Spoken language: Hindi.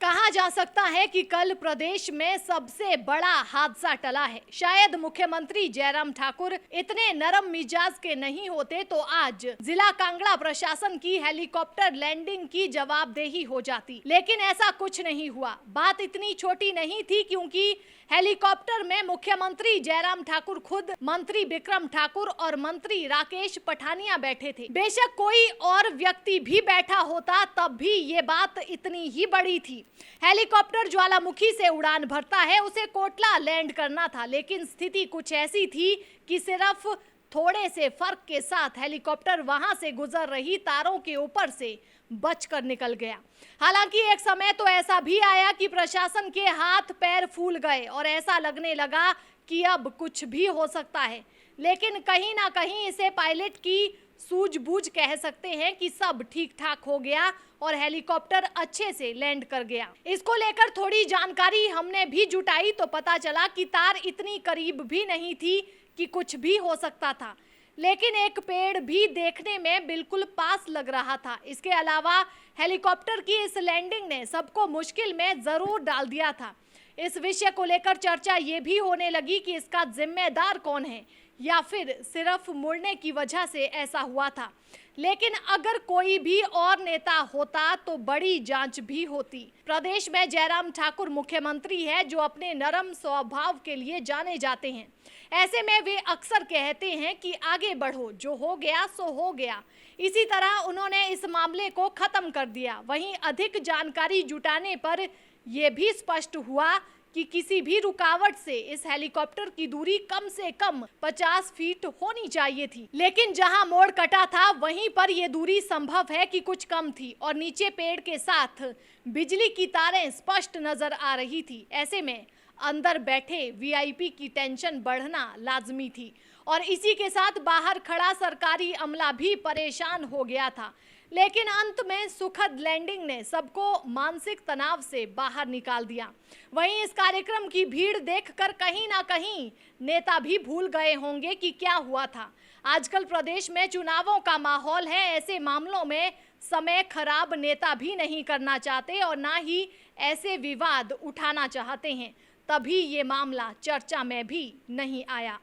कहा जा सकता है कि कल प्रदेश में सबसे बड़ा हादसा टला है। शायद मुख्यमंत्री जयराम ठाकुर इतने नरम मिजाज के नहीं होते तो आज जिला कांगड़ा प्रशासन की हेलीकॉप्टर लैंडिंग की जवाबदेही हो जाती, लेकिन ऐसा कुछ नहीं हुआ। बात इतनी छोटी नहीं थी क्योंकि हेलीकॉप्टर में मुख्यमंत्री जयराम ठाकुर खुद, मंत्री बिक्रम ठाकुर और मंत्री राकेश पठानिया बैठे थे। बेशक कोई और व्यक्ति भी बैठा होता तब भी ये बात इतनी ही बड़ी थी। हेलीकॉप्टर ज्वालामुखी से उड़ान भरता है, उसे कोटला लैंड करना था, लेकिन स्थिति कुछ ऐसी थी कि सिर्फ थोड़े से फर्क के साथ हेलीकॉप्टर वहां से गुजर रही तारों के ऊपर से बचकर निकल गया। हालांकि एक समय तो ऐसा भी आया कि प्रशासन के हाथ पैर फूल गए और ऐसा लगने लगा कि अब कुछ भी हो सकता है, लेकिन कहीं ना कहीं इसे पायलट की सूझबूझ कह सकते हैं कि सब ठीक ठाक हो गया और हेलीकॉप्टर अच्छे से लैंड कर गया। इसको लेकर थोड़ी जानकारी हमने भी जुटाई तो पता चला कि तार इतनी करीब भी नहीं थी कि कुछ भी हो सकता था, लेकिन एक पेड़ भी देखने में बिल्कुल पास लग रहा था। इसके अलावा हेलीकॉप्टर की इस लैंडिंग ने सबको मुश्किल में जरूर डाल दिया था। इस विषय को लेकर चर्चा ये भी होने लगी कि इसका जिम्मेदार कौन है या फिर सिर्फ मुड़ने की वजह से ऐसा हुआ था। लेकिन अगर कोई भी और नेता होता तो बड़ी जांच भी होती। प्रदेश में जयराम ठाकुर मुख्यमंत्री है जो अपने नरम स्वभाव के लिए जाने जाते हैं। ऐसे में वे अक्सर कहते हैं कि आगे बढ़ो, जो हो गया सो हो गया। इसी तरह उन्होंने इस मामले को खत्म कर दिया। वहीं अधिक जानकारी जुटाने पर यह भी स्पष्ट हुआ कि किसी भी रुकावट से इस हेलीकॉप्टर की दूरी कम से कम 50 फीट होनी चाहिए थी, लेकिन जहां मोड़ कटा था वहीं पर यह दूरी संभव है कि कुछ कम थी और नीचे पेड़ के साथ बिजली की तारें स्पष्ट नजर आ रही थी। ऐसे में अंदर बैठे वीआईपी की टेंशन बढ़ना लाजमी थी और इसी के साथ बाहर खड़ा सरकारी अमला भी परेशान हो गया था। लेकिन अंत में सुखद लैंडिंग ने सबको मानसिक तनाव से बाहर निकाल दिया। वहीं इस कार्यक्रम की भीड़ देखकर कहीं ना कहीं नेता भी भूल गए होंगे कि क्या हुआ था। आजकल प्रदेश में चुनावों का माहौल है, ऐसे मामलों में समय खराब नेता भी नहीं करना चाहते और ना ही ऐसे विवाद उठाना चाहते हैं, तभी ये मामला चर्चा में भी नहीं आया।